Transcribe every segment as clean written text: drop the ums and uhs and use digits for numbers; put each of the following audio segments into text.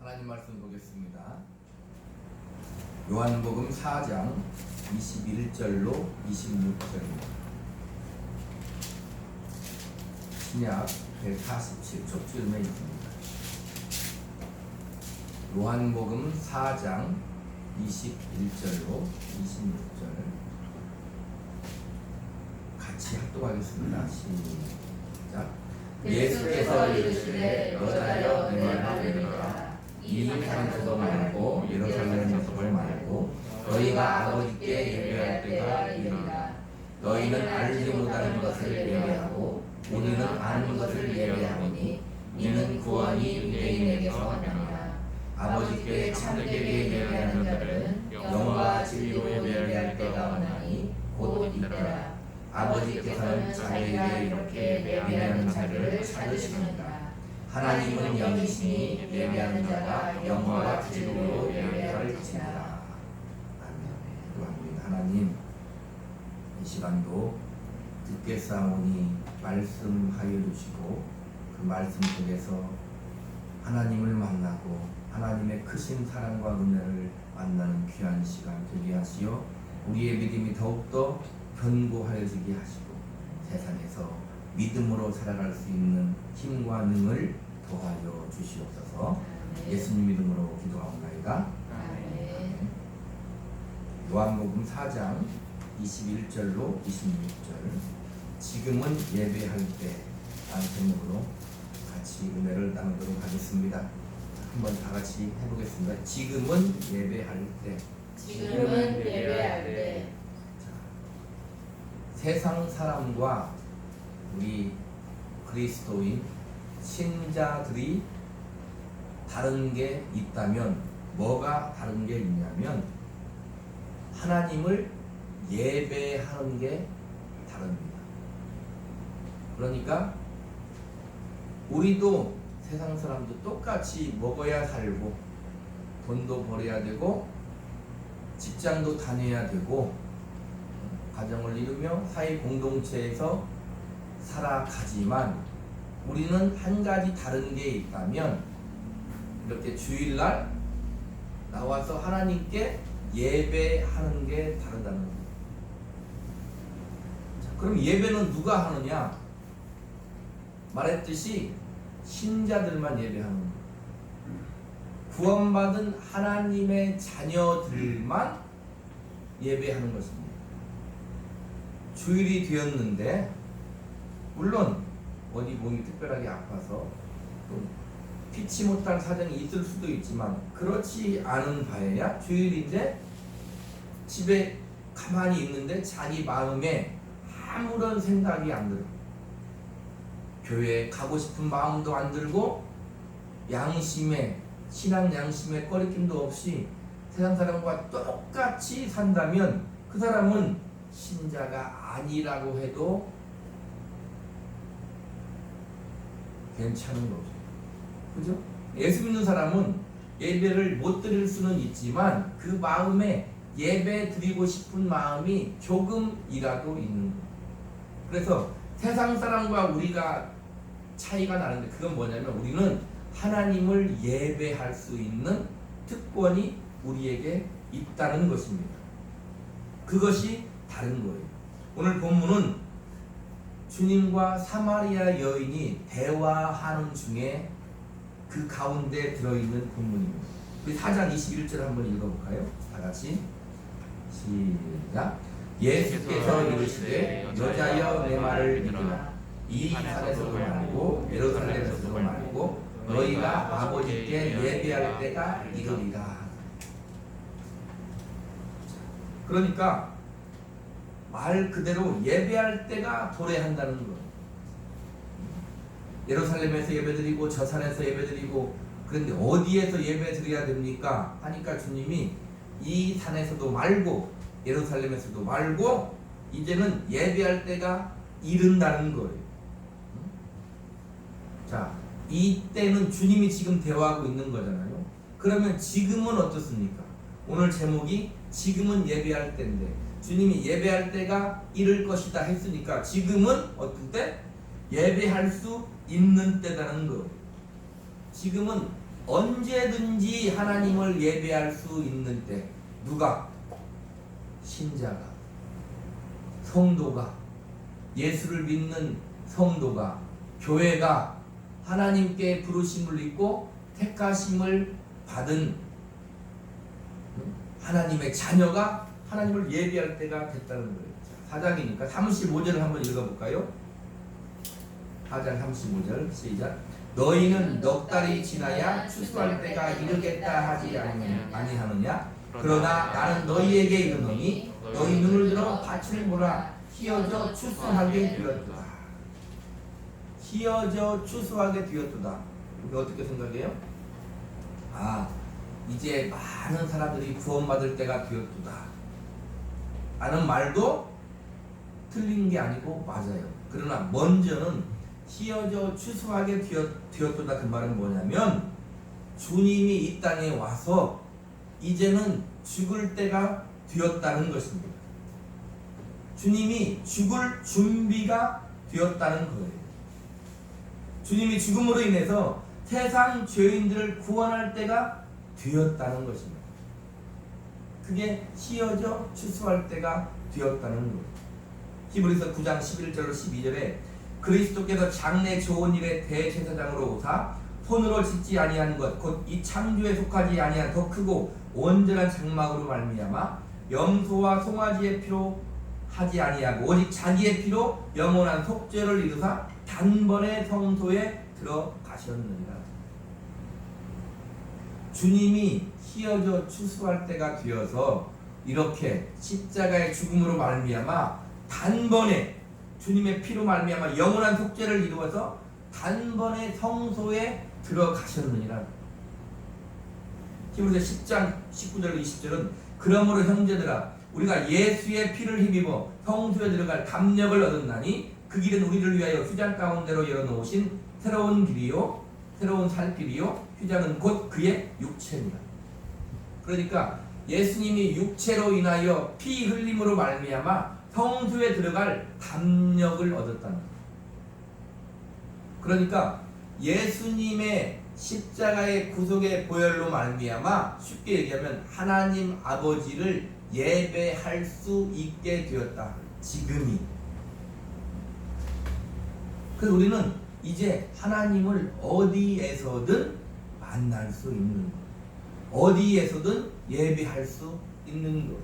하나님 말씀 보겠습니다. 요한복음 4장 21절로 26절입니다. 신약 147촉지음에 있습니다. 요한복음 4장 21절로 26절 같이 합독하겠습니다. 시작. 예수께서 이르시되 여자여 내 말을 들으라. 이 산에서도 말고 예루살렘에서도 말고 너희가 아버지께 예배할 때가 이르리라. 너희는 알지 못하는 것을 예배하고 우리는 아는 것을 예배하오니 이는 구원이 유대인에게서 나니라. 아버지께 참되게 예배하는 자들은 영과 진리로 예배할 때가 오나니 곧 이때라. 아버지께서는 자기에게 이렇게 예배하는 자들을 찾으시느니라. 하나님은 영이시니 예배하는 자가 영과 진리로 예배할 것이니라. 아멘. 하나님, 이 시간도 듣겠사오니 말씀하여 주시고 그 말씀 속에서 하나님을 만나고 하나님의 크신 사랑과 은혜를 만나는 귀한 시간 되게 하시어 우리의 믿음이 더욱더 견고하여지게 하시고 세상에서 믿음으로 살아갈 수 있는 힘과 능을 더하여 주시옵소서. 예수님 이름으로 기도하옵나이다. 아멘. 요한복음 4장 21절로 26절 지금은 예배할 때 라는 제목으로 같이 은혜를 나누도록 하겠습니다. 한번 다 같이 해보겠습니다. 지금은 예배할 때. 지금은 예배할 때. 세상 사람과 우리 그리스도인 신자들이 다른 게 있다면 뭐가 다른 게 있냐면 하나님을 예배하는 게 다릅니다. 그러니까 우리도 세상 사람도 똑같이 먹어야 살고 돈도 벌어야 되고 직장도 다녀야 되고 가정을 이루며 사회 공동체에서 살아가지만 우리는 한 가지 다른 게 있다면 이렇게 주일날 나와서 하나님께 예배하는 게 다르다는 거예요. 그럼 예배는 누가 하느냐? 말했듯이 신자들만 예배하는 거예요. 구원받은 하나님의 자녀들만 예배하는 것입니다. 주일이 되었는데 물론 어디 몸이 특별하게 아파서 또 피치 못할 사정이 있을 수도 있지만 그렇지 않은 바에야 주일인데 집에 가만히 있는데 자기 마음에 아무런 생각이 안 들어. 교회에 가고 싶은 마음도 안 들고 양심에 신앙 양심에 꺼리낌도 없이 세상 사람과 똑같이 산다면 그 사람은 신자가 아니라고 해도 괜찮은 거죠. 그죠? 예수 믿는 사람은 예배를 못 드릴 수는 있지만 그 마음에 예배 드리고 싶은 마음이 조금이라도 있는 거예요. 그래서 세상 사람과 우리가 차이가 나는데 그건 뭐냐면 우리는 하나님을 예배할 수 있는 특권이 우리에게 있다는 것입니다. 그것이 다른 거예요. 오늘 본문은 주님과 사마리아 여인이 대화하는 중에 그 가운데 들어있는 본문입니다. 우리 4장 21절 한번 읽어볼까요? 다 같이 시작. 예수께서 이르시되 여자여 내 말을 믿으라. 이 산에서도 말고 예루살렘에서도 말고 너희가 아버지께 예배할 때가 이르리라. 그러니까 말 그대로 예배할 때가 도래한다는 거예요. 예루살렘에서 예배드리고 저 산에서 예배드리고 그런데 어디에서 예배드려야 됩니까? 하니까 주님이 이 산에서도 말고 예루살렘에서도 말고 이제는 예배할 때가 이른다는 거예요. 자, 이때는 주님이 지금 대화하고 있는 거잖아요. 그러면 지금은 어떻습니까? 오늘 제목이 지금은 예배할 때인데 주님이 예배할 때가 이를 것이다 했으니까 지금은 어떤 때? 예배할 수 있는 때라는 거예요. 지금은 언제든지 하나님을 예배할 수 있는 때 누가? 신자가, 성도가, 예수를 믿는 성도가, 교회가 하나님께 부르심을 입고 택하심을 받은 하나님의 자녀가 하나님을 예배할 때가 됐다는 거예요. 4장이니까 35절을 한번 읽어볼까요? 4장 35절 시작. 너희는 넉 달이 지나야 추수할 때가 이르겠다 하지 아니하느냐? 그러나 나는 너희에게 이르노니 너희 눈을 들어 밭을 보라. 휘어져 추수하게 되었도다. 휘어져 추수하게 되었도다. 우리 어떻게 생각해요? 이제 많은 사람들이 구원받을 때가 되었도다 라는 말도 틀린 게 아니고 맞아요. 그러나 먼저는 휘어져 추수하게 되었도다, 그 말은 뭐냐면 주님이 이 땅에 와서 이제는 죽을 때가 되었다는 것입니다. 주님이 죽을 준비가 되었다는 거예요. 주님이 죽음으로 인해서 세상 죄인들을 구원할 때가 되었다는 것입니다. 그게 휘어져 추수할 때가 되었다는 거예요. 히브리서 9장 11절로 12절에 그리스도께서 장래 좋은 일의 대제사장으로 오사 손으로 짓지 아니한 것 곧 이 창조에 속하지 아니한 더 크고 온전한 장막으로 말미암아 염소와 송아지의 피로 하지 아니하고 오직 자기의 피로 영원한 속죄를 이루사 단번에 성소에 들어가셨느니라. 주님이 휘어져 추수할 때가 되어서 이렇게 십자가의 죽음으로 말미암아 단번에 주님의 피로 말미암아 영원한 속죄를 이루어서 단번에 성소에 들어가셨느니라. 히브리서 10장 19절 20절은 그러므로 형제들아 우리가 예수의 피를 힘입어 성소에 들어갈 담력을 얻었나니 그 길은 우리를 위하여 휴장 가운데로 열어놓으신 새로운 길이요 새로운 살 길이요 휴장은 곧 그의 육체니라. 그러니까 예수님이 육체로 인하여 피 흘림으로 말미암아 성소에 들어갈 담력을 얻었다는 거예요. 그러니까 예수님의 십자가의 구속의 보혈로 말미암아 쉽게 얘기하면 하나님 아버지를 예배할 수 있게 되었다. 지금이. 그래서 우리는 이제 하나님을 어디에서든 만날 수 있는 것, 어디에서든 예배할 수 있는 것.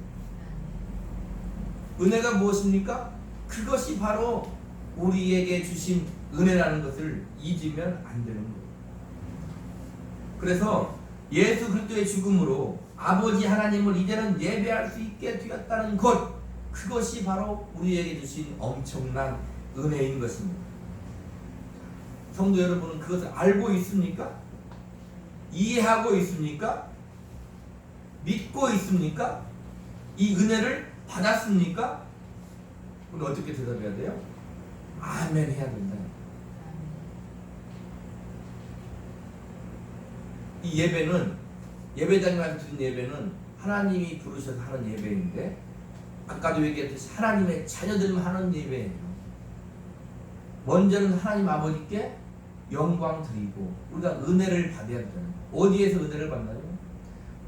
은혜가 무엇입니까? 그것이 바로 우리에게 주신 은혜라는 것을 잊으면 안 되는 거예요. 그래서 예수 그리스도의 죽음으로 아버지 하나님을 이제는 예배할 수 있게 되었다는 것, 그것이 바로 우리에게 주신 엄청난 은혜인 것입니다. 성도 여러분은 그것을 알고 있습니까? 이해하고 있습니까? 믿고 있습니까? 이 은혜를 받았습니까? 우리 어떻게 대답해야 돼요? 아멘 해야 된다. 이 예배는 예배당에 가서 드린 예배는 하나님이 부르셔서 하는 예배인데 아까도 얘기했듯이 하나님의 자녀들만 하는 예배예요. 먼저는 하나님 아버지께 영광 드리고 우리가 은혜를 받아야 되는 거예요. 어디에서 은혜를 받나요?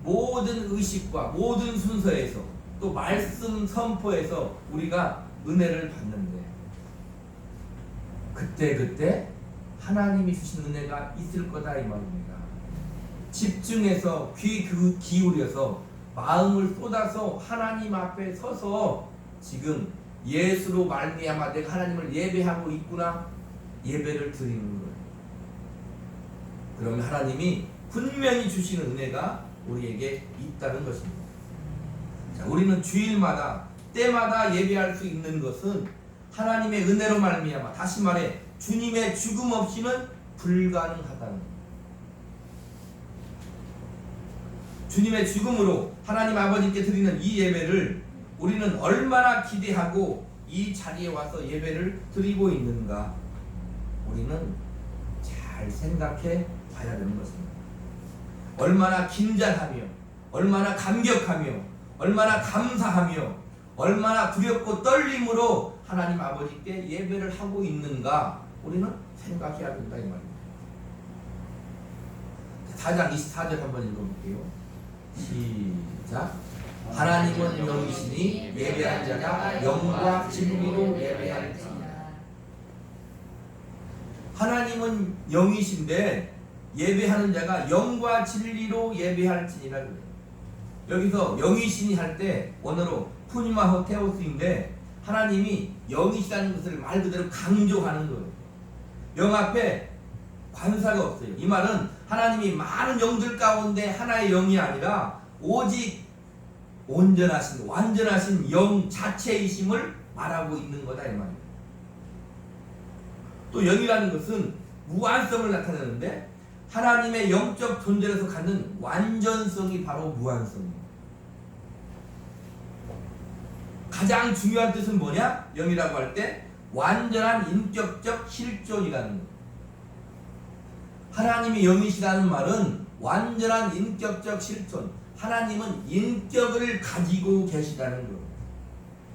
모든 의식과 모든 순서에서 또 말씀 선포에서 우리가 은혜를 받는데 그때 하나님이 주신 은혜가 있을 거다 이 말입니다. 집중해서 귀 기울여서 마음을 쏟아서 하나님 앞에 서서 지금 예수로 말미암아 내가 하나님을 예배하고 있구나 예배를 드리는 거예요. 그러면 하나님이 분명히 주시는 은혜가 우리에게 있다는 것입니다. 자, 우리는 주일마다 때마다 예배할 수 있는 것은 하나님의 은혜로 말미암아 다시 말해 주님의 죽음 없이는 불가능하다는 거예요. 주님의 죽음으로 하나님 아버지께 드리는 이 예배를 우리는 얼마나 기대하고 이 자리에 와서 예배를 드리고 있는가 우리는 잘 생각해 봐야 되는 것입니다. 얼마나 긴장하며 얼마나 감격하며 얼마나 감사하며 얼마나 두렵고 떨림으로 하나님 아버지께 예배를 하고 있는가 우리는 생각해야 된다 이 말입니다. 4장 24절 한번 읽어볼게요. 시작. 하나님은 영이시니 예배하는 자가 영과 진리로 예배할지니라. 하나님은 영이신데 예배하는 자가 영과 진리로 예배할지니라. 여기서 영이시니 할 때 원어로 푸니마 호테오스인데 하나님이 영이시다는 것을 말 그대로 강조하는 거예요. 영 앞에 관사가 없어요. 이 말은 하나님이 많은 영들 가운데 하나의 영이 아니라 오직 온전하신 완전하신 영 자체이심을 말하고 있는 거다 이 말이에요. 또 영이라는 것은 무한성을 나타내는데 하나님의 영적 존재에서 갖는 완전성이 바로 무한성이에요. 가장 중요한 뜻은 뭐냐? 영이라고 할 때 완전한 인격적 실존이라는 거예요. 하나님이 영이시라는 말은 완전한 인격적 실존, 하나님은 인격을 가지고 계시다는 거예요.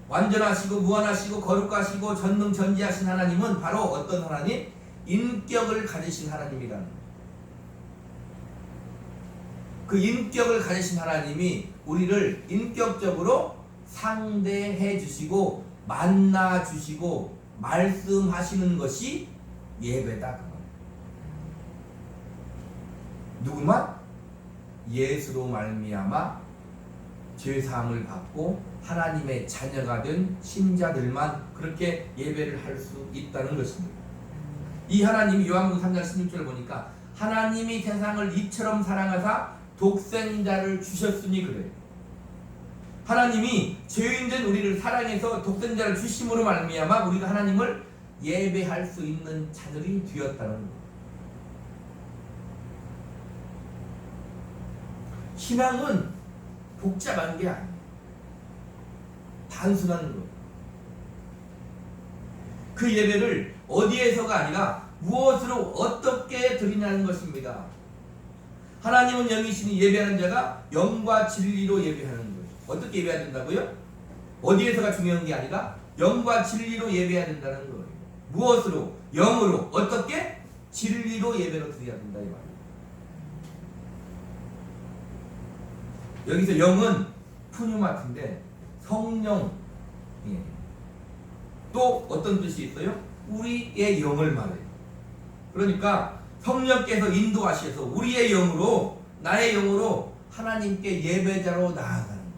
완전하시고 무한하시고 거룩하시고 전능전지하신 하나님은 바로 어떤 하나님? 인격을 가지신 하나님이라는 거예요. 그 인격을 가지신 하나님이 우리를 인격적으로 상대해 주시고 만나 주시고 말씀하시는 것이 예배다 그 말이에요. 누구만? 예수로 말미암아 죄사함을 받고 하나님의 자녀가 된 신자들만 그렇게 예배를 할 수 있다는 것입니다. 이 하나님이 요한복음 3장 16절 보니까 하나님이 세상을 이처럼 사랑하사 독생자를 주셨으니 그래요. 하나님이 죄인된 우리를 사랑해서 독생자를 주심으로 말미암아 우리가 하나님을 예배할 수 있는 자들이 되었다는 거예요. 신앙은 복잡한 게 아니에요. 단순한 거. 그 예배를 어디에서가 아니라 무엇으로 어떻게 드리냐는 것입니다. 하나님은 영이시니 예배하는 자가 영과 진리로 예배하는 거예요. 어떻게 예배해야 된다고요? 어디에서가 중요한 게 아니라 영과 진리로 예배해야 된다는 거예요. 무엇으로? 영으로. 어떻게? 진리로 예배로 드려야 된다 이 말이에요. 여기서 영은 푸뉴마트인데 성령, 예. 또 어떤 뜻이 있어요? 우리의 영을 말해요. 그러니까 성령께서 인도하셔서 우리의 영으로 나의 영으로 하나님께 예배자로 나아가는 거예요.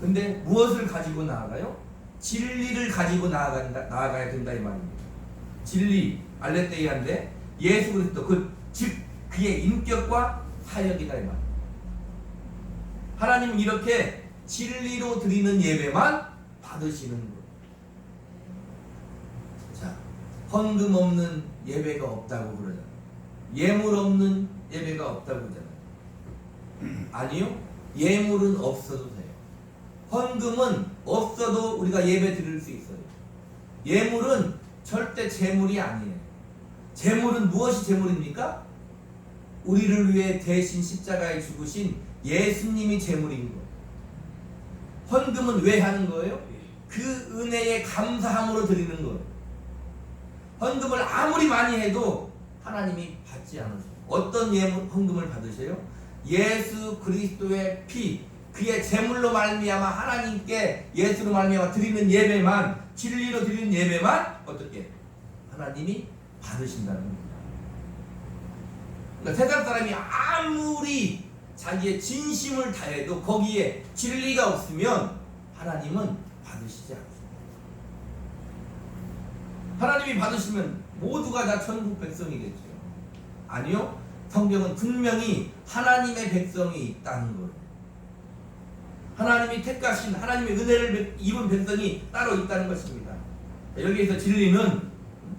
근데 무엇을 가지고 나아가요? 진리를 가지고 나아가야 된다 이 말입니다. 진리, 알레테이아인데 예수 그리스도 즉 그의 인격과 사역이다 이 말입니다. 하나님은 이렇게 진리로 드리는 예배만 받으시는 거예요. 자, 헌금 없는 예배가 없다고 그러잖아요. 예물 없는 예배가 없다고 그러잖아요. 아니요, 예물은 없어도 돼요. 헌금은 없어도 우리가 예배 드릴 수 있어요. 예물은 절대 재물이 아니에요. 재물은 무엇이 재물입니까? 우리를 위해 대신 십자가에 죽으신 예수님이 재물인 거예요. 헌금은 왜 하는 거예요? 그 은혜에 감사함으로 드리는 거예요. 헌금을 아무리 많이 해도 하나님이 받지 않으세요. 어떤 헌금을 받으세요? 예수 그리스도의 피, 그의 제물로 말미암아 하나님께 예수로 말미암아 드리는 예배만, 진리로 드리는 예배만 어떻게? 하나님이 받으신다는 겁니다. 그러니까 세상 사람이 아무리 자기의 진심을 다해도 거기에 진리가 없으면 하나님은 받으시지 않습니다. 하나님이 받으시면 모두가 다 천국 백성이겠죠. 아니요, 성경은 분명히 하나님의 백성이 있다는 거예요. 하나님이 택하신 하나님의 은혜를 입은 백성이 따로 있다는 것입니다. 여기에서 진리는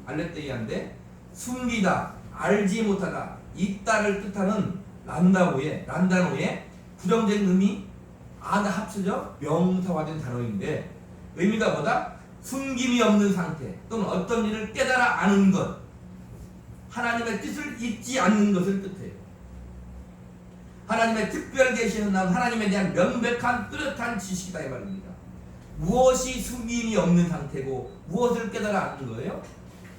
알레테이아인데 숨기다, 알지 못하다, 있다를 뜻하는 란다노의 부정적인 의미 아나 합쳐져 명사화된 단어인데 의미가 뭐다? 숨김이 없는 상태 또는 어떤 일을 깨달아 아는 것, 하나님의 뜻을 잊지 않는 것을 뜻해요. 하나님의 특별 계시에서 나온 하나님에 대한 명백한 뚜렷한 지식이다 이 말입니다. 무엇이 숨김이 없는 상태고 무엇을 깨달아 아는 거예요?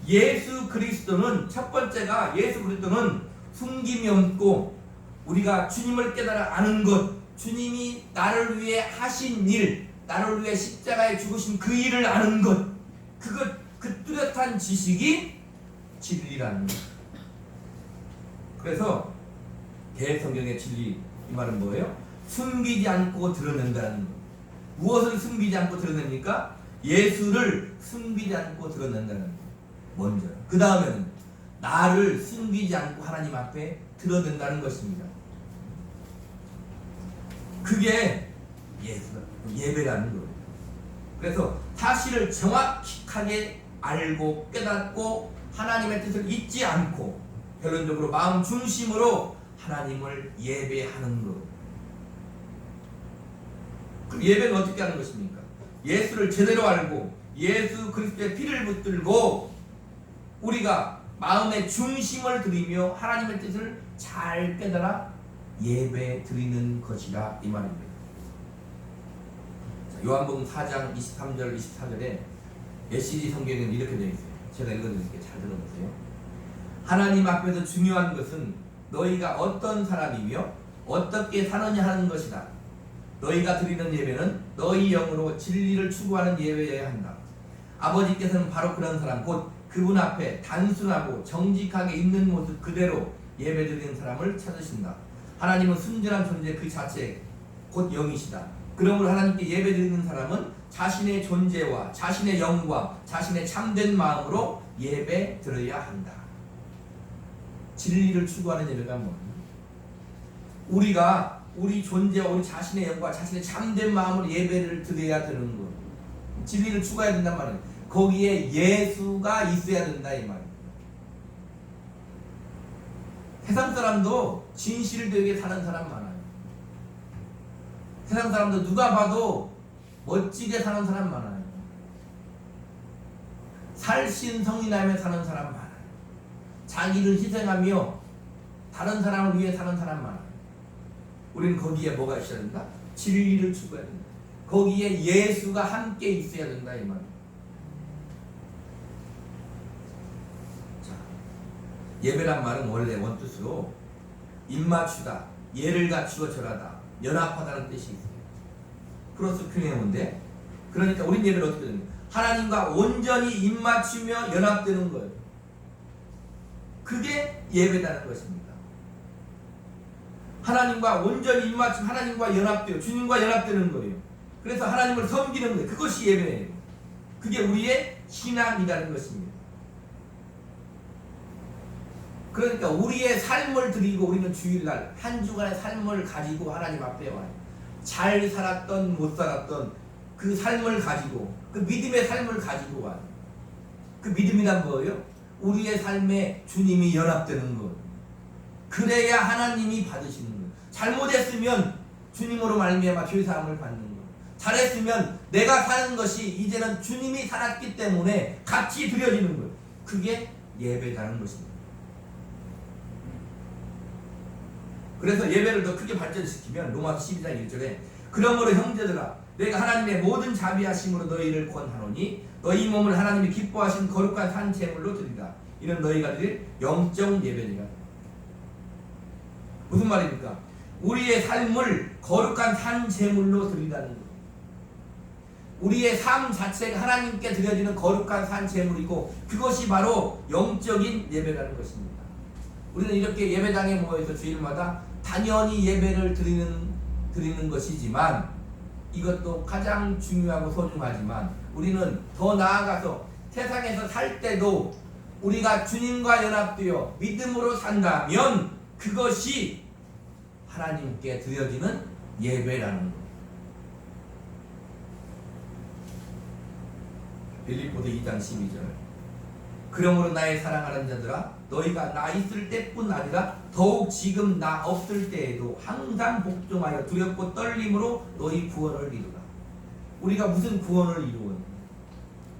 예수 그리스도는 첫 번째가 예수 그리스도는 숨김이 없고 우리가 주님을 깨달아 아는 것, 주님이 나를 위해 하신 일, 나를 위해 십자가에 죽으신 그 일을 아는 것, 그 뚜렷한 지식이 진리라는 것. 그래서 대성경의 진리, 이 말은 뭐예요? 숨기지 않고 드러낸다는 것. 무엇을 숨기지 않고 드러냅니까? 예수를 숨기지 않고 드러낸다는 것. 먼저. 그 다음에는 나를 숨기지 않고 하나님 앞에 드러낸다는 것입니다. 그게 예배라는 거예요. 그래서 사실을 정확하게 알고 깨닫고 하나님의 뜻을 잊지 않고 결론적으로 마음 중심으로 하나님을 예배하는 것. 그럼 예배는 어떻게 하는 것입니까? 예수를 제대로 알고 예수 그리스도의 피를 붙들고 우리가 마음의 중심을 들이며 하나님의 뜻을 잘 깨달아 예배 드리는 것이라 이 말입니다. 자, 요한복음 4장 23절 24절에 메시지 성경에는 이렇게 되어 있어요. 제가 읽어드릴게요. 잘 들어보세요. 하나님 앞에서 중요한 것은 너희가 어떤 사람이며 어떻게 사느냐 하는 것이다. 너희가 드리는 예배는 너희 영으로 진리를 추구하는 예배여야 한다. 아버지께서는 바로 그런 사람 곧 그분 앞에 단순하고 정직하게 있는 모습 그대로 예배드리는 사람을 찾으신다. 하나님은 순전한 존재 그 자체 곧 영이시다. 그러므로 하나님께 예배드리는 사람은 자신의 존재와 자신의 영과 자신의 참된 마음으로 예배드려야 한다. 진리를 추구하는 예배가 뭐냐? 우리가 우리 존재와 우리 자신의 영과 자신의 참된 마음으로 예배를 드려야 되는 것. 진리를 추구해야 된단 말이에요. 거기에 예수가 있어야 된다 이 말이에요. 세상 사람도 진실되게 사는 사람 많아요. 세상 사람도 누가 봐도 멋지게 사는 사람 많아요. 살신성인하며 사는 사람 많아요. 자기를 희생하며 다른 사람을 위해 사는 사람 많아요. 우리는 거기에 뭐가 있어야 된다? 진리를 추구해야 된다. 거기에 예수가 함께 있어야 된다 이 말이에요. 자, 예배란 말은 원래 원뜻으로 입맞추다, 예를 갖추어 절하다, 연합하다는 뜻이 있어요. 플러스 큐네오인데, 그러니까 우리 예배를 어떻게 됩니까? 하나님과 온전히 입맞추며 연합되는 거예요. 그게 예배라는 것입니다. 하나님과 온전히 입맞춤, 하나님과 연합되어 주님과 연합되는 거예요. 그래서 하나님을 섬기는 거예요. 그것이 예배예요. 그게 우리의 신앙이라는 것입니다. 그러니까 우리의 삶을 드리고 우리는 주일날 한 주간의 삶을 가지고 하나님 앞에 와요. 잘 살았던 못 살았던 그 삶을 가지고 그 믿음의 삶을 가지고 와요. 그 믿음이란 뭐예요? 우리의 삶에 주님이 연합되는 것. 그래야 하나님이 받으시는 것. 잘못했으면 주님으로 말미암아 죄사함을 받는 것. 잘했으면 내가 사는 것이 이제는 주님이 살았기 때문에 같이 드려지는 것. 그게 예배라는 것입니다. 그래서 예배를 더 크게 발전시키면 로마서 12장 1절에 그러므로 형제들아 내가 하나님의 모든 자비하심으로 너희를 권하노니 너희 몸을 하나님이 기뻐하신 거룩한 산 제물로 드리라. 이는 너희가 드릴 영적 예배니라. 무슨 말입니까? 우리의 삶을 거룩한 산 제물로 드리라는 것. 우리의 삶 자체가 하나님께 드려지는 거룩한 산 제물이고 그것이 바로 영적인 예배라는 것입니다. 우리는 이렇게 예배당에 모여서 주일마다 당연히 예배를 드리는 것이지만 이것도 가장 중요하고 소중하지만 우리는 더 나아가서 세상에서 살 때도 우리가 주님과 연합되어 믿음으로 산다면 그것이 하나님께 드려지는 예배라는 것. 빌립보서 2장 12절 그러므로 나의 사랑하는 자들아 너희가 나 있을 때뿐 아니라 더욱 지금 나 없을 때에도 항상 복종하여 두렵고 떨림으로 너희 구원을 이루라. 우리가 무슨 구원을 이루었는가?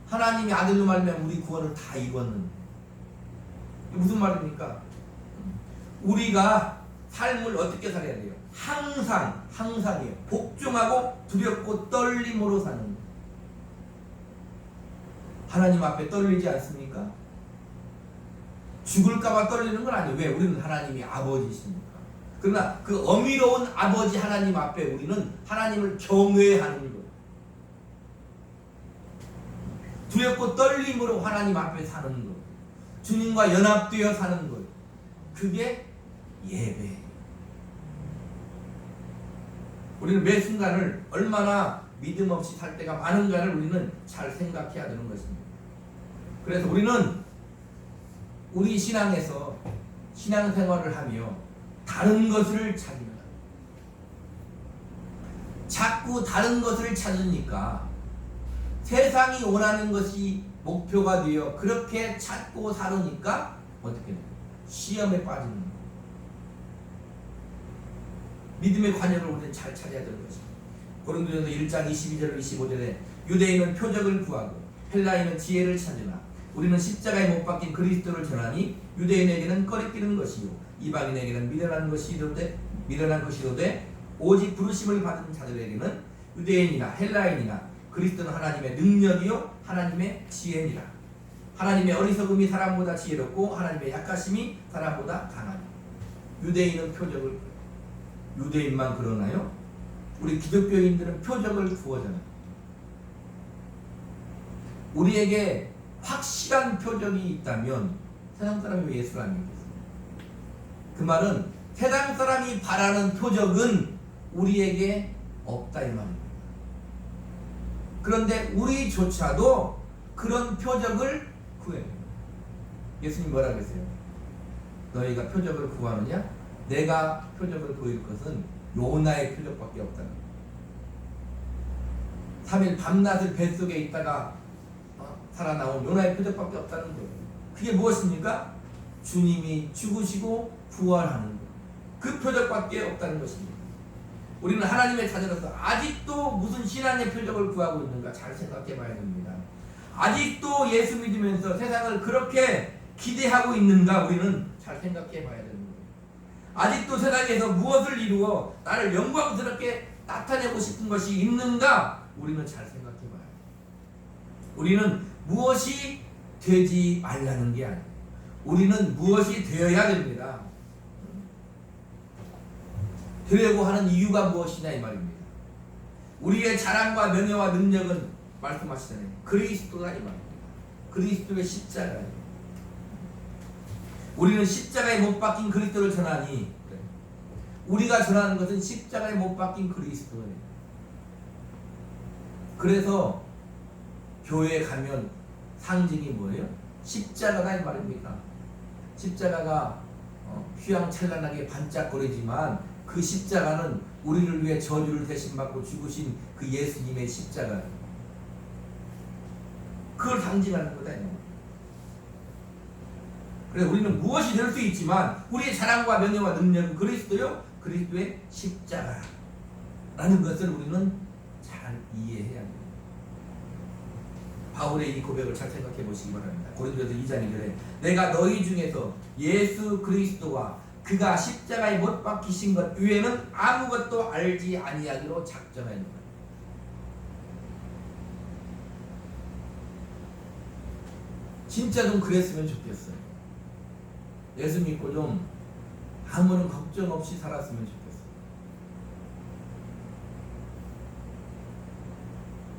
하나님이 아들로 말미암아 우리 구원을 다 이뤘는데 무슨 말입니까? 우리가 삶을 어떻게 살아야 돼요? 항상이에요. 복종하고 두렵고 떨림으로 사는 거예요. 하나님 앞에 떨리지 않습니까? 죽을까봐 떨리는 건 아니에요. 왜? 우리는 하나님이 아버지시니까. 그러나 그 어미로운 아버지 하나님 앞에 우리는 하나님을 경외하는 것, 두렵고 떨림으로 하나님 앞에 사는 것, 주님과 연합되어 사는 것, 그게 예배. 우리는 매 순간을 얼마나 믿음 없이 살 때가 많은가를 우리는 잘 생각해야 되는 것입니다. 그래서 우리는 우리 신앙에서 신앙생활을 하며 다른 것을 찾는, 자꾸 다른 것을 찾으니까 세상이 원하는 것이 목표가 되어 그렇게 찾고 살으니까 어떻게 돼요? 시험에 빠지는 거예요. 믿음의 관여를 우리는 잘 찾아야 되는 것입니다. 고린도전서 1장 22절 25절에 유대인은 표적을 구하고 헬라인은 지혜를 찾으나 우리는 십자가에 못 박힌 그리스도를 전하니 유대인에게는 꺼리끼는 것이요 이방인에게는 미련한 것이로되 오직 부르심을 받은 자들에게는 유대인이나 헬라인이나 그리스도는 하나님의 능력이요 하나님의 지혜니라. 하나님의 어리석음이 사람보다 지혜롭고 하나님의 약하심이 사람보다 강하니. 유대인은 표적을, 유대인만 그러나요? 우리 기독교인들은 표적을 구하잖아요. 우리에게 확실한 표적이 있다면 세상 사람이 왜 예수를 안 믿겠어요? 그 말은 세상 사람이 바라는 표적은 우리에게 없다 이 말입니다. 그런데 우리조차도 그런 표적을 구해요. 예수님 뭐라 그랬어요? 너희가 표적을 구하느냐? 내가 표적을 보일 것은 요나의 표적밖에 없다는 거예요. 3일 밤낮을 뱃속에 있다가 살아나온 요나의 표적밖에 없다는 거예요. 그게 무엇입니까? 주님이 죽으시고 부활하는 것. 그 표적밖에 없다는 것입니다. 우리는 하나님의 자녀로서 아직도 무슨 신앙의 표적을 구하고 있는가 잘 생각해 봐야 됩니다. 아직도 예수 믿으면서 세상을 그렇게 기대하고 있는가 우리는 잘 생각해 봐야 되는 거예요. 아직도 세상에서 무엇을 이루어 나를 영광스럽게 나타내고 싶은 것이 있는가 우리는 잘 생각해 봐야 돼요. 우리는 무엇이 되지 말라는 게 아니에요. 우리는 무엇이 되어야 됩니다. 되려고 하는 이유가 무엇이냐 이 말입니다. 우리의 자랑과 명예와 능력은 말씀하시잖아요. 그리스도가 이 말입니다. 그리스도의 십자가예요. 우리는 십자가에 못 박힌 그리스도를 전하니 우리가 전하는 것은 십자가에 못 박힌 그리스도예요. 그래서 교회에 가면 상징이 뭐예요? 십자가가 이 말입니다. 십자가가 휘황찬란하게 반짝거리지만 그 십자가는 우리를 위해 저주를 대신 받고 죽으신 그 예수님의 십자가예요. 그걸 상징하는 거다. 그래서 우리는 무엇이 될 수 있지만 우리의 자랑과 명예와 능력은 그리스도요, 그리스도의 십자가라는 것을 우리는 잘 이해해야 합니다. 바울의 이 고백을 잘 생각해 보시기 바랍니다. 고린도전서 2장 2절에 내가 너희 중에서 예수 그리스도와 그가 십자가에 못 박히신 것 외에는 아무것도 알지 아니하기로 작정하였노라. 진짜 좀 그랬으면 좋겠어요. 예수 믿고 좀 아무런 걱정 없이 살았으면 좋겠어요.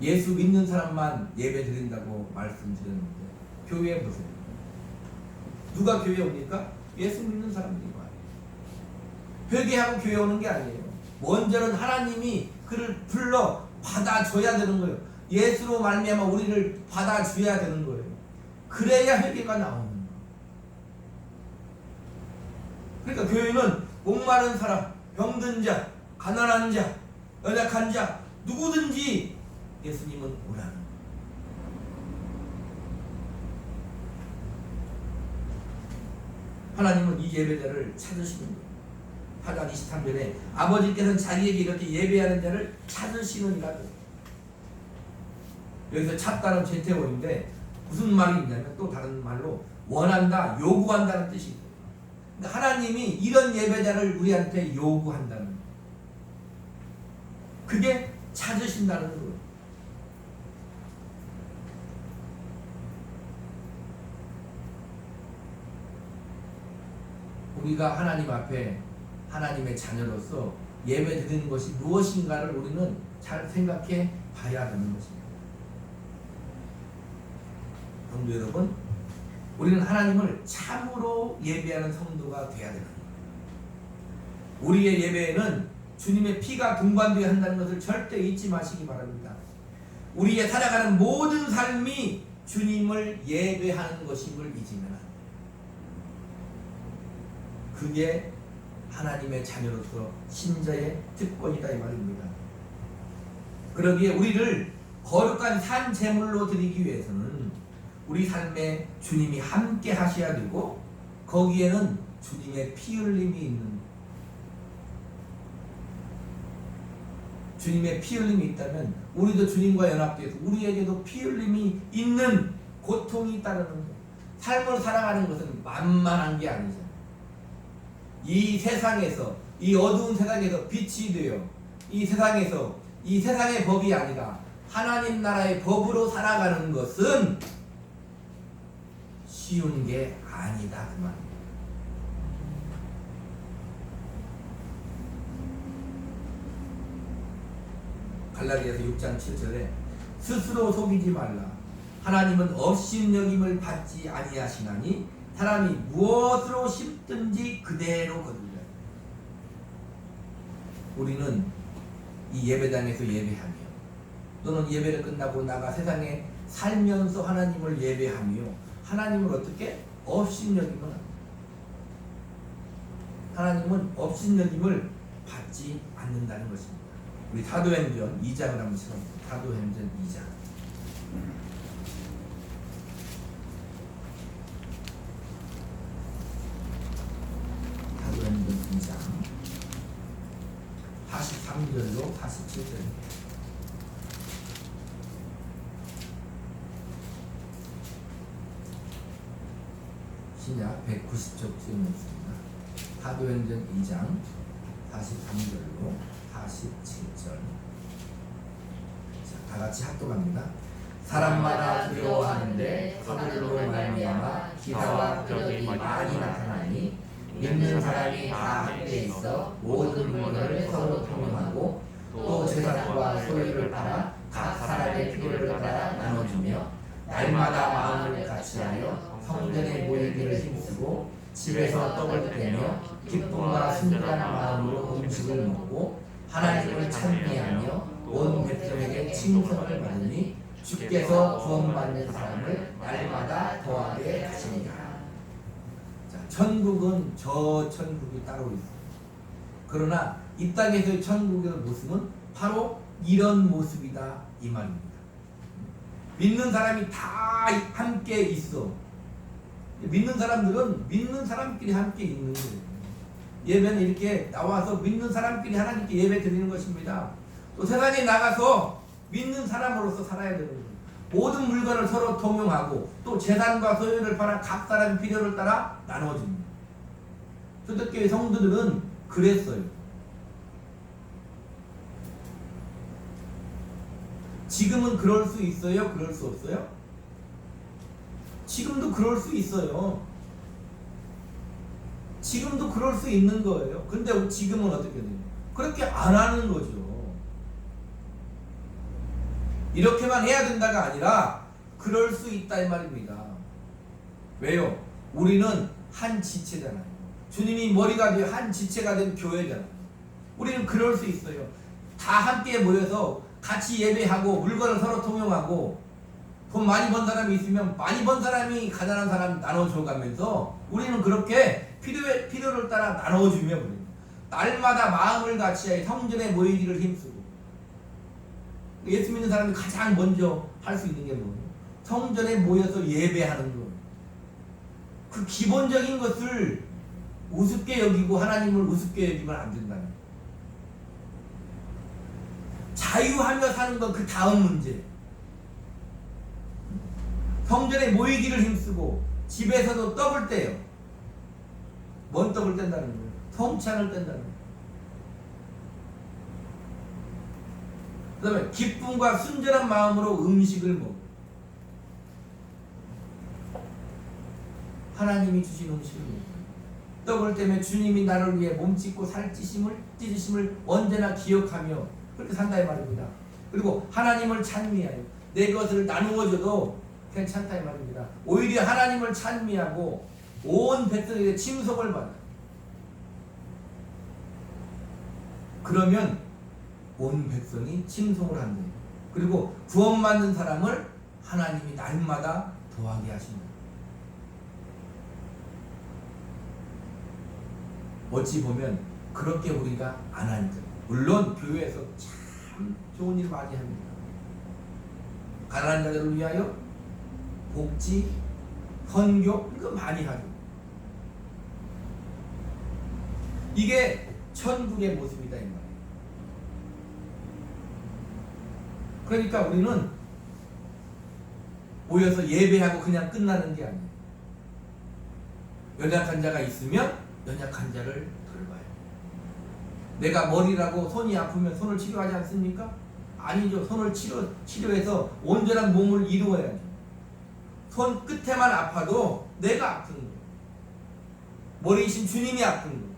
예수 믿는 사람만 예배 드린다고 말씀드렸는데 교회에 보세요. 누가 교회에 옵니까? 예수 믿는 사람들이 와요. 회개하고 교회 오는 게 아니에요. 먼저는 하나님이 그를 불러 받아줘야 되는 거예요. 예수로 말미암아 우리를 받아줘야 되는 거예요. 그래야 회개가 나오는 거예요. 그러니까 교회는 목마른 사람, 병든 자, 가난한 자, 연약한 자 누구든지 예수님은 오라는 거예요. 하나님은 이 예배자를 찾으시는 거예요. 8장 23절에 아버지께서는 자기에게 이렇게 예배하는 자를 찾으시느니라고. 여기서 찾다는 제태어인데 무슨 말이 있냐면 또 다른 말로 원한다, 요구한다는 뜻이 있어요. 그러니까 하나님이 이런 예배자를 우리한테 요구한다는 거예요. 그게 찾으신다는 거예요. 우리가 하나님 앞에 하나님의 자녀로서 예배 드리는 것이 무엇인가를 우리는 잘 생각해 봐야 되는 것입니다. 성도 여러분, 우리는 하나님을 참으로 예배하는 성도가 되어야 됩니다. 우리의 예배에는 주님의 피가 동반되어야 한다는 것을 절대 잊지 마시기 바랍니다. 우리의 살아가는 모든 삶이 주님을 예배하는 것임을 잊으면 안 됩니다. 그게 하나님의 자녀로서 신자의 특권이다 이 말입니다. 그러기에 우리를 거룩한 산 제물로 드리기 위해서는 우리 삶에 주님이 함께 하셔야 되고 거기에는 주님의 피 흘림이 있는, 주님의 피 흘림이 있다면 우리도 주님과 연합돼서 우리에게도 피 흘림이 있는 고통이 있다는 거예요. 삶을 살아가는 것은 만만한 게 아니죠. 이 세상에서, 이 어두운 세상에서 빛이 되어 이 세상에서, 이 세상의 법이 아니라 하나님 나라의 법으로 살아가는 것은 쉬운 게 아니다 그 말입니다. 갈라디아서 6장 7절에 스스로 속이지 말라. 하나님은 업신여김을 받지 아니하시나니 사람이 무엇으로 심든지 그대로 거두리라. 우리는 이 예배당에서 예배하며 또는 예배를 끝나고 나가 세상에 살면서 하나님을 예배하며 하나님을 어떻게? 업신여김을 합니다. 하나님은 업신여김을 받지 않는다는 것입니다. 우리 사도행전 2장을 한번 찾아봅니다. 사도행전 2장. 사도행전 2장 43절로 47절입니다. 신약 190쪽쯤이었습니다. 사도행전 2장 43절로 47절. 자, 다같이 합독합니다. 사람마다 두려워하는데 그들로 말미암아 기사와 표적이 많이 나타나니 믿는 사람이 다 함께 있어 모든 물건을 서로 통용하고 또 재산과 소유를 팔아 각 사람의 필요를 따라 나눠주며 날마다 마음을 같이하여 성전에 모이기를 힘쓰고 집에서 떡을 떼며 기쁨과 순전한 마음으로 음식을 먹고 하나님을 찬미하며 온 백성에게 칭송을 받으니 주께서 구원받는 사람을 날마다 더하게 하시니라. 자, 천국은 저 천국이 따로 있어요. 그러나 이 땅에서의 천국의 모습은 바로 이런 모습이다 이 말입니다. 믿는 사람이 다 함께 있어. 믿는 사람들은 믿는 사람끼리 함께 있는 거예요. 예배는 이렇게 나와서 믿는 사람끼리 하나님께 예배 드리는 것입니다. 또 세상에 나가서 믿는 사람으로서 살아야 되는 거예요. 모든 물건을 서로 통용하고 또 재산과 소유를 팔아 각 사람의 필요를 따라 나눠줍니다. 초대교회 성도들은 그랬어요. 지금은 그럴 수 있어요? 그럴 수 없어요? 지금도 그럴 수 있어요. 지금도 그럴 수 있는 거예요. 근데 지금은 어떻게 돼요? 그렇게 안 하는 거죠. 이렇게만 해야 된다가 아니라 그럴 수 있다 이 말입니다. 왜요? 우리는 한 지체잖아요. 주님이 머리가 되어 한 지체가 된 교회잖아요. 우리는 그럴 수 있어요. 다 함께 모여서 같이 예배하고 물건을 서로 통용하고 돈 많이 번 사람이 있으면 많이 번 사람이 가난한 사람 나눠줘가면서 우리는 그렇게 필요를 따라 나눠주며 그래요. 날마다 마음을 같이하여 성전에 모이기를 힘쓰고. 예수 믿는 사람이 가장 먼저 할 수 있는 게 뭐예요? 성전에 모여서 예배하는 것. 그 기본적인 것을 우습게 여기고 하나님을 우습게 여기면 안 된다는 거예요. 자유하며 사는 건 그 다음 문제. 성전에 모이기를 힘쓰고 집에서도 떡을 떼요. 뭔 떡을 뗀다는 거예요? 성찬을 뗀다는 거예요. 그 다음에 기쁨과 순전한 마음으로 음식을 먹어요. 하나님이 주신 음식을 먹어요. 떡을 때문에 주님이 나를 위해 몸짓고 찢으심을 언제나 기억하며 그렇게 산다 이 말입니다. 그리고 하나님을 찬미하여 내 것을 나누어줘도 괜찮다 이 말입니다. 오히려 하나님을 찬미하고 온 백성에게 칭송을 받아. 그러면 온 백성이 칭송을 한다. 그리고 구원받는 사람을 하나님이 날마다 더하게 하신다. 어찌 보면 그렇게 우리가 안 하니까. 물론 교회에서 참 좋은 일 많이 합니다. 가난한 자들을 위하여 복지, 선교 이거 많이 하죠. 이게 천국의 모습이다 이 말이에요. 그러니까 우리는 모여서 예배하고 그냥 끝나는 게 아니에요. 연약한 자가 있으면 연약한 자를 돌봐요. 내가 머리라고 손이 아프면 손을 치료하지 않습니까? 아니죠. 손을 치료해서 온전한 몸을 이루어야죠. 손 끝에만 아파도 내가 아픈 거예요. 머리이신 주님이 아픈 거예요.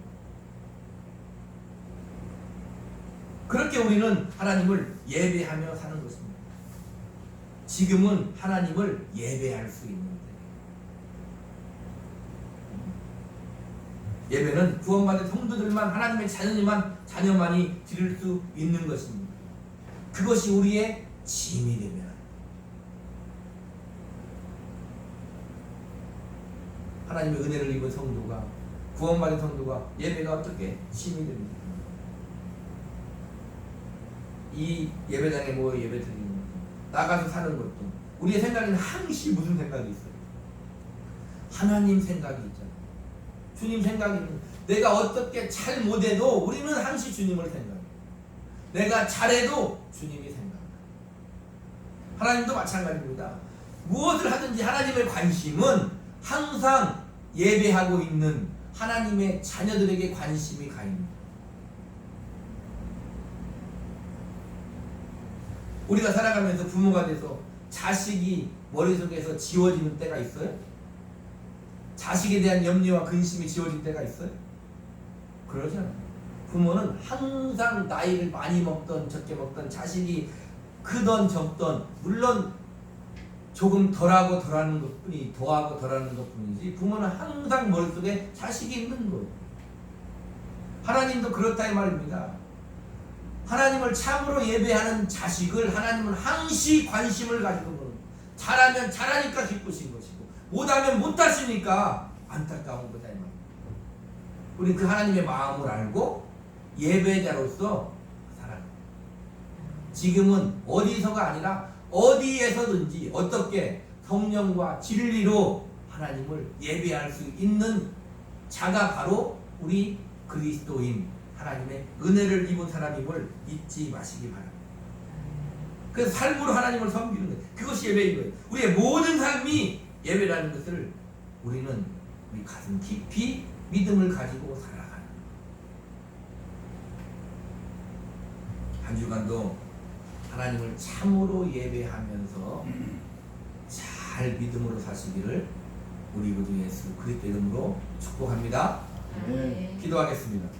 그렇게 우리는 하나님을 예배하며 사는 것입니다. 지금은 하나님을 예배할 수 있는데 예배는 구원받은 성도들만 하나님의 자녀만이 드릴 수 있는 것입니다. 그것이 우리의 짐이 되면 하나님의 은혜를 입은 성도가 구원받은 성도가 예배가 어떻게 짐이 됩니까? 이 예배당에 모여 예배 드리는 것도 나가서 사는 것도 우리의 생각에는 항시 무슨 생각이 있어요? 하나님 생각이 있잖아요. 주님 생각이 있는 내가 어떻게 잘 못해도 우리는 항시 주님을 생각해요. 내가 잘해도 주님이 생각해요. 하나님도 마찬가지입니다. 무엇을 하든지 하나님의 관심은 항상 예배하고 있는 하나님의 자녀들에게 관심이 가 있는 거예요. 우리가 살아가면서 부모가 돼서 자식이 머릿속에서 지워지는 때가 있어요? 자식에 대한 염려와 근심이 지워질 때가 있어요? 그러지 않아요. 부모는 항상 나이를 많이 먹던 적게 먹던 자식이 크던 적던 물론 조금 덜하고 덜하는 것뿐이 더하고 덜하는 것뿐이지 부모는 항상 머릿속에 자식이 있는 거예요. 하나님도 그렇다 이 말입니다. 하나님을 참으로 예배하는 자식을 하나님은 항시 관심을 가지고 있는 잘하면 잘하니까 기쁘신 것이고 못하면 못하시니까 안타까운 거다 이 말입니다. 우리 그 하나님의 마음을 알고 예배자로서 살아가요. 지금은 어디서가 아니라 어디에서든지 어떻게 성령과 진리로 하나님을 예배할 수 있는 자가 바로 우리 그리스도인 하나님의 은혜를 입은 사람임을 잊지 마시기 바랍니다. 그래서 삶으로 하나님을 섬기는 거예요. 그것이 예배인 거예요. 우리의 모든 삶이 예배라는 것을 우리는 우리 가슴 깊이 믿음을 가지고 살아가는 거예요. 한 주간도 하나님을 참으로 예배하면서 잘 믿음으로 사시기를 우리 구주 예수 그리스도 이름으로 축복합니다. 네. 기도하겠습니다.